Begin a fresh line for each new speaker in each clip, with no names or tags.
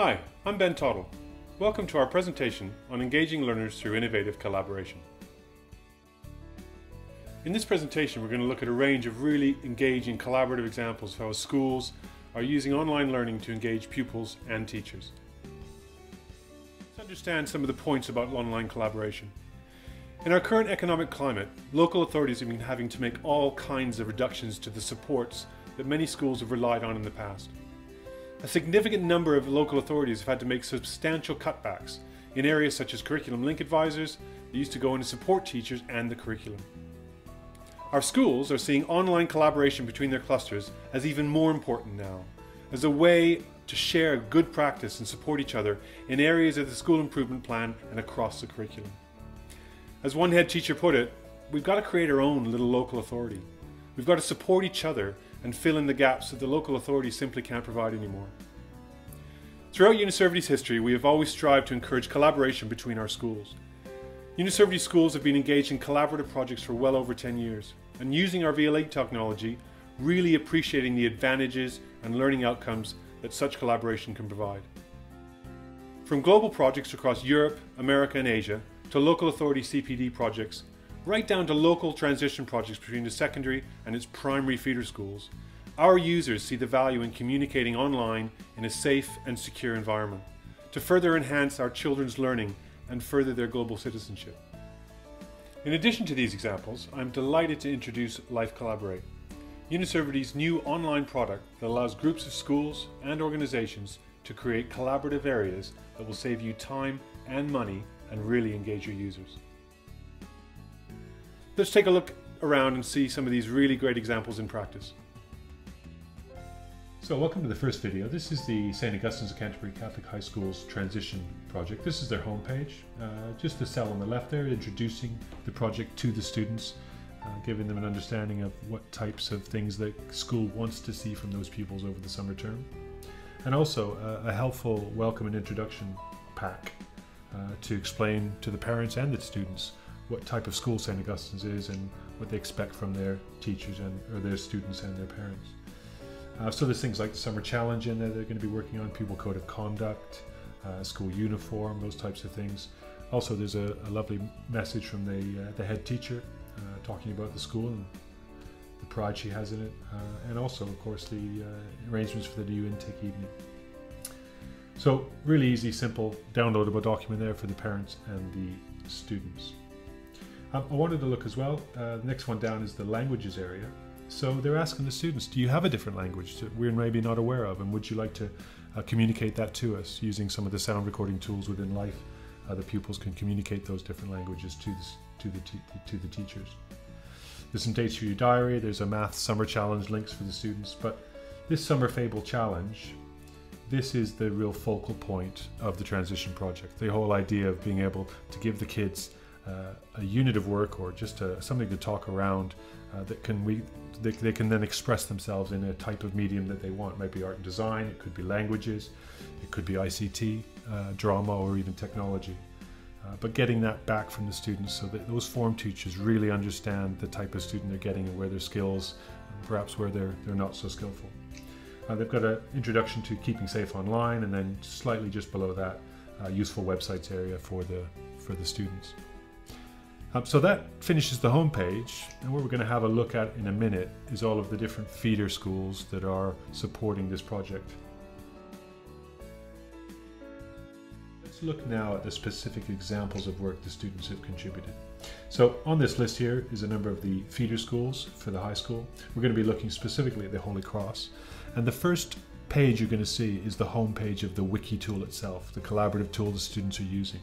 Hi, I'm Ben Tottle. Welcome to our presentation on engaging learners through innovative collaboration. In this presentation, we're going to look at a range of really engaging collaborative examples of how schools are using online learning to engage pupils and teachers. Let's understand some of the points about online collaboration. In our current economic climate, local authorities have been having to make all kinds of reductions to the supports that many schools have relied on in the past. A significant number of local authorities have had to make substantial cutbacks in areas such as curriculum link advisors that used to go in to support teachers and the curriculum. Our schools are seeing online collaboration between their clusters as even more important now, as a way to share good practice and support each other in areas of the school improvement plan and across the curriculum. As one head teacher put it, we've got to create our own little local authority. We've got to support each other and fill in the gaps that the local authorities simply can't provide anymore. Throughout UniServity's history, we have always strived to encourage collaboration between our schools. UniServity schools have been engaged in collaborative projects for well over 10 years, and using our VLA technology, really appreciating the advantages and learning outcomes that such collaboration can provide. From global projects across Europe, America and Asia, to local authority CPD projects, right down to local transition projects between the secondary and its primary feeder schools, our users see the value in communicating online in a safe and secure environment to further enhance our children's learning and further their global citizenship. In addition to these examples, I'm delighted to introduce Life Collaborate, UniServity's new online product that allows groups of schools and organizations to create collaborative areas that will save you time and money and really engage your users. Let's take a look around and see some of these really great examples in practice. So welcome to the first video. This is the St. Augustin's of Canterbury Catholic High School's transition project. This is their homepage. Just the cell on the left there, introducing the project to the students, giving them an understanding of what types of things the school wants to see from those pupils over the summer term. And also a helpful welcome and introduction pack to explain to the parents and the students what type of school St. Augustine's is and what they expect from their teachers or their students and their parents. So there's things like the summer challenge in there they're going to be working on, pupil code of conduct, school uniform, those types of things. Also there's a lovely message from the head teacher talking about the school and the pride she has in it, and also of course the arrangements for the new intake evening. So really easy, simple, downloadable document there for the parents and the students. I wanted to look as well, the next one down is the languages area. So they're asking the students, do you have a different language that we're maybe not aware of, and would you like to communicate that to us using some of the sound recording tools within Life? The pupils can communicate those different languages to the teachers. There's some dates for your diary, there's a math summer challenge links for the students, but this summer fable challenge, this is the real focal point of the transition project. The whole idea of being able to give the kids a unit of work or just something to talk around that they can then express themselves in a type of medium that they want. It might be art and design, it could be languages, it could be ICT, drama, or even technology. But getting that back from the students so that those form teachers really understand the type of student they're getting and where their skills, and perhaps where they're not so skillful. They've got an introduction to keeping safe online, and then slightly just below that, useful websites area for the students. So that finishes the home page, and what we're going to have a look at in a minute is all of the different feeder schools that are supporting this project. Let's look now at the specific examples of work the students have contributed. So on this list here is a number of the feeder schools for the high school. We're going to be looking specifically at the Holy Cross, and the first page you're going to see is the home page of the wiki tool itself, the collaborative tool the students are using.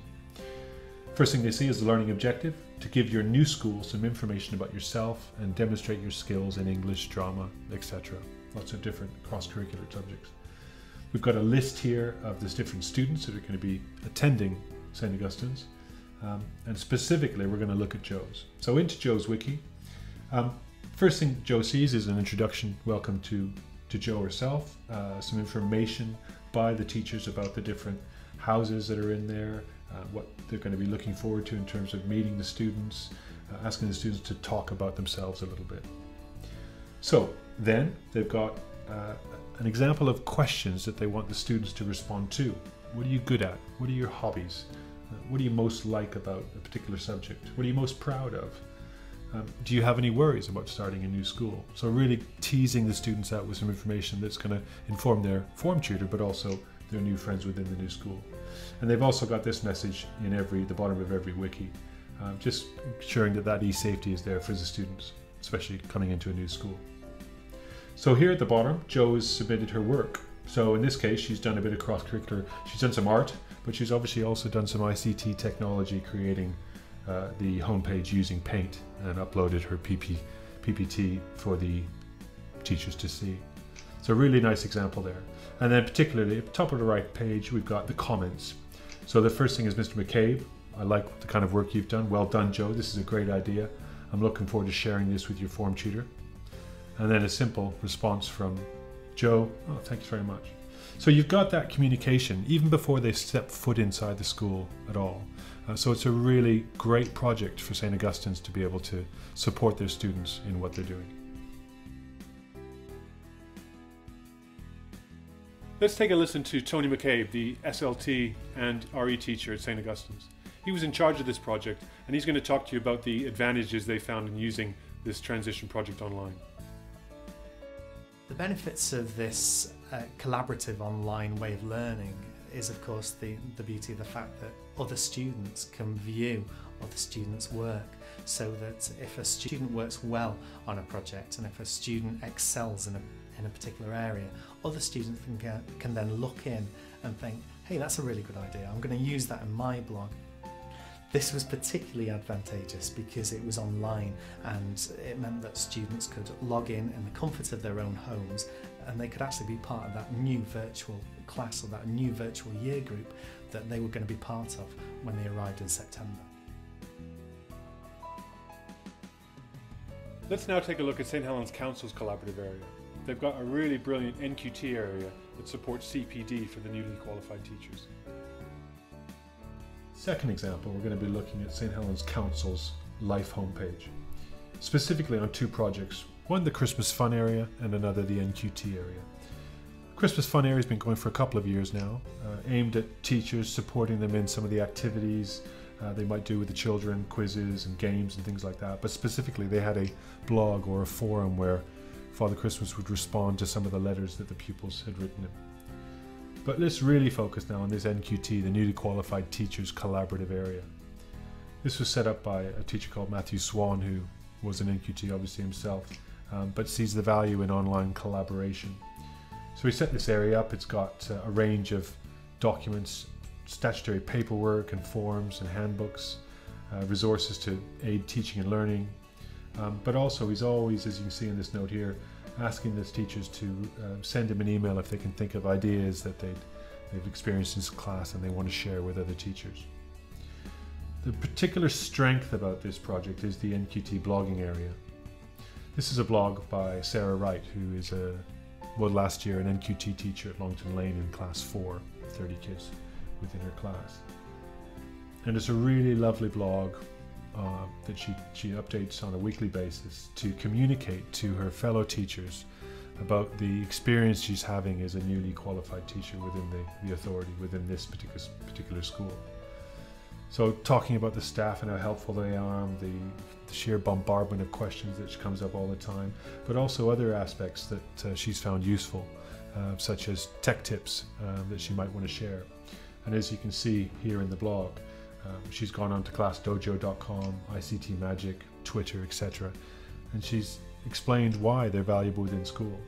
First thing they see is the learning objective, to give your new school some information about yourself and demonstrate your skills in English, drama, etc. Lots of different cross-curricular subjects. We've got a list here of the different students that are going to be attending St. Augustine's, and specifically we're going to look at Joe's. So into Joe's wiki. First thing Joe sees is an introduction, welcome to Joe herself, some information by the teachers about the different houses that are in there, what they're going to be looking forward to in terms of meeting the students, asking the students to talk about themselves a little bit. So then they've got an example of questions that they want the students to respond to. What are you good at? What are your hobbies? What do you most like about a particular subject? What are you most proud of? Do you have any worries about starting a new school? So really teasing the students out with some information that's going to inform their form tutor, but also their new friends within the new school. And they've also got this message in the bottom of every wiki, just ensuring that e-safety is there for the students, especially coming into a new school. So here at the bottom, Jo has submitted her work. So in this case, she's done a bit of cross-curricular. She's done some art, but she's obviously also done some ICT technology, creating the homepage using Paint, and uploaded her PPT for the teachers to see. So a really nice example there. And then particularly at the top of the right page, we've got the comments. So the first thing is Mr. McCabe. I like the kind of work you've done. Well done, Jo. This is a great idea. I'm looking forward to sharing this with your form tutor. And then a simple response from Jo. Oh, thanks very much. So you've got that communication even before they step foot inside the school at all. So it's a really great project for St. Augustine's to be able to support their students in what they're doing. Let's take a listen to Tony McCabe, the SLT and RE teacher at St. Augustine's. He was in charge of this project, and he's going to talk to you about the advantages they found in using this transition project online.
The benefits of this collaborative online way of learning is, of course, the beauty of the fact that other students can view other students' work, so that if a student works well on a project and if a student excels in a particular area, other students can then look in and think, hey, that's a really good idea, I'm going to use that in my blog. This was particularly advantageous because it was online, and it meant that students could log in the comfort of their own homes, and they could actually be part of that new virtual class or that new virtual year group that they were going to be part of when they arrived in September.
Let's now take a look at St. Helens Council's collaborative area. They've got a really brilliant NQT area that supports CPD for the newly qualified teachers. Second example, we're going to be looking at St. Helens Council's Life homepage, specifically on two projects, one the Christmas Fun area and another the NQT area. Christmas Fun area has been going for a couple of years now, aimed at teachers, supporting them in some of the activities they might do with the children, quizzes and games and things like that, but specifically they had a blog or a forum where Father Christmas would respond to some of the letters that the pupils had written him. But let's really focus now on this NQT, the newly qualified teachers collaborative area. This was set up by a teacher called Matthew Swan, who was an NQT obviously himself, but sees the value in online collaboration. So we set this area up. It's got a range of documents, statutory paperwork and forms and handbooks, resources to aid teaching and learning, but also he's always, as you can see in this note here, asking those teachers to send him an email if they can think of ideas that they've experienced in class and they want to share with other teachers. The particular strength about this project is the Nqt Blogging area. This is a blog by Sarah Wright, who is last year an NQT teacher at Longton Lane in class 4, 30 kids within her class. And it's a really lovely blog that she updates on a weekly basis to communicate to her fellow teachers about the experience she's having as a newly qualified teacher within the authority, within this particular school. So talking about the staff and how helpful they are, the sheer bombardment of questions that comes up all the time, but also other aspects that she's found useful, such as tech tips that she might want to share. And as you can see here in the blog, she's gone on to classdojo.com, ICT Magic, Twitter, etc. And she's explained why they're valuable within school.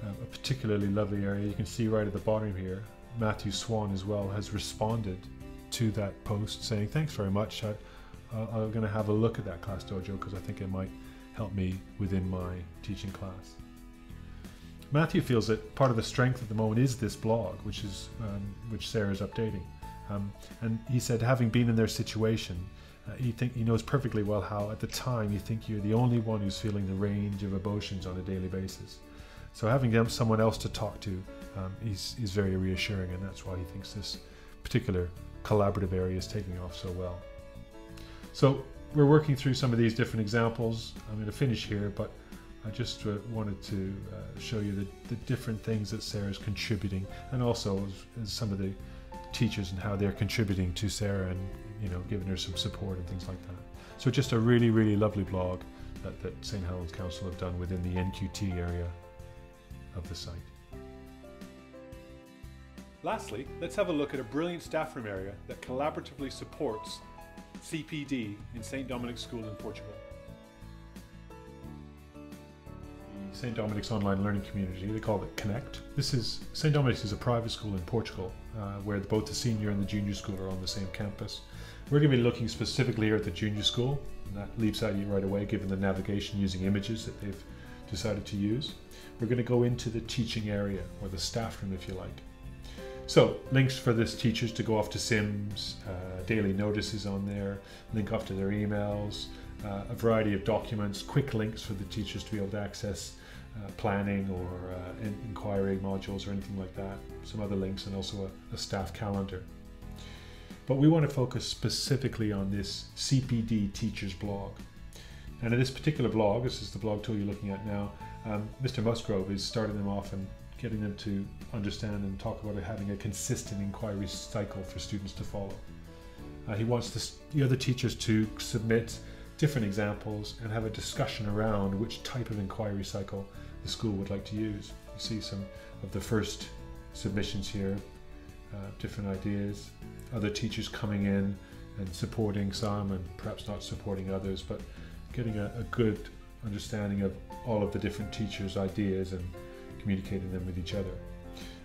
A particularly lovely area, you can see right at the bottom here, Matthew Swan as well has responded to that post saying, thanks very much, I'm going to have a look at that Class Dojo because I think it might help me within my teaching class. Matthew feels that part of the strength at the moment is this blog, which Sarah's updating. And he said, having been in their situation, he knows perfectly well how at the time you think you're the only one who's feeling the range of emotions on a daily basis. So having someone else to talk to is very reassuring, and that's why he thinks this particular collaborative area is taking off so well. So we're working through some of these different examples. I'm going to finish here, but I just wanted to show you the different things that Sarah's contributing, and also as some of the teachers and how they're contributing to Sarah, and giving her some support and things like that. So just a really, really lovely blog that St. Helens Council have done within the NQT area of the site. Lastly, let's have a look at a brilliant staff room area that collaboratively supports CPD in St. Dominic's School in Portugal. The St. Dominic's online learning community, they call it Connect. St. Dominic's is a private school in Portugal where both the senior and the junior school are on the same campus. We're going to be looking specifically here at the junior school, and that leaps out at you right away given the navigation using images that they've decided to use. We're going to go into the teaching area, or the staff room if you like. So links for this teachers to go off to Sims, daily notices on there, link off to their emails, a variety of documents, quick links for the teachers to be able to access planning or inquiry modules or anything like that, some other links, and also a staff calendar. But we want to focus specifically on this CPD teachers blog. And in this particular blog, this is the blog tool you're looking at now, Mr. Musgrove is starting them off and getting them to understand and talk about having a consistent inquiry cycle for students to follow. He wants the other teachers to submit different examples and have a discussion around which type of inquiry cycle the school would like to use. You see some of the first submissions here, different ideas, other teachers coming in and supporting some and perhaps not supporting others, but getting a good understanding of all of the different teachers' ideas and communicating them with each other.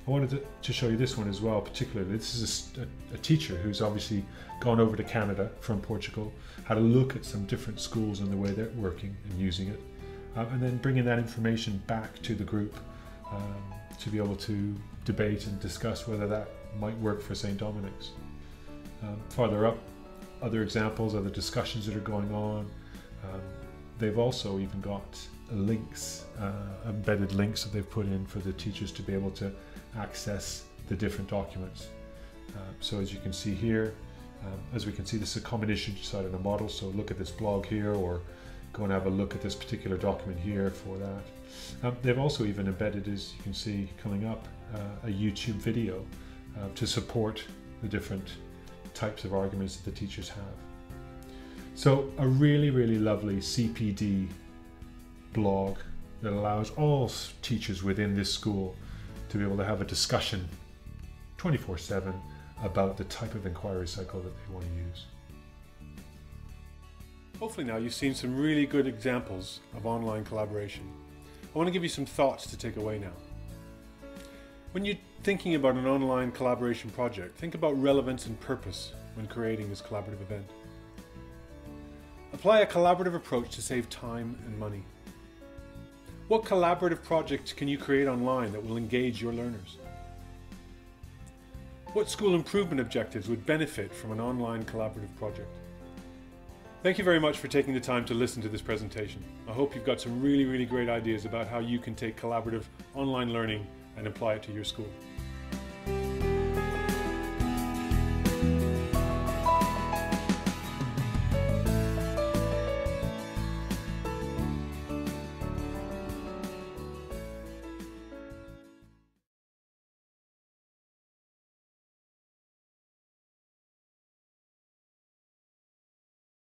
I wanted to show you this one as well, particularly. This is a teacher who's obviously gone over to Canada from Portugal, had a look at some different schools and the way they're working and using it, and then bringing that information back to the group to be able to debate and discuss whether that might work for St. Dominic's. Farther up, other examples, other discussions that are going on. They've also even got links, embedded links that they've put in for the teachers to be able to access the different documents. So as you can see here, as we can see, this is a common issue decided on a model, so look at this blog here, or go and have a look at this particular document here for that. They've also even embedded, as you can see coming up, a YouTube video to support the different types of arguments that the teachers have. So a really, really lovely CPD blog that allows all teachers within this school to be able to have a discussion 24/7 about the type of inquiry cycle that they want to use. Hopefully now you've seen some really good examples of online collaboration. I want to give you some thoughts to take away now. When you're thinking about an online collaboration project, think about relevance and purpose when creating this collaborative event. Apply a collaborative approach to save time and money. What collaborative project can you create online that will engage your learners? What school improvement objectives would benefit from an online collaborative project? Thank you very much for taking the time to listen to this presentation. I hope you've got some really, really great ideas about how you can take collaborative online learning and apply it to your school.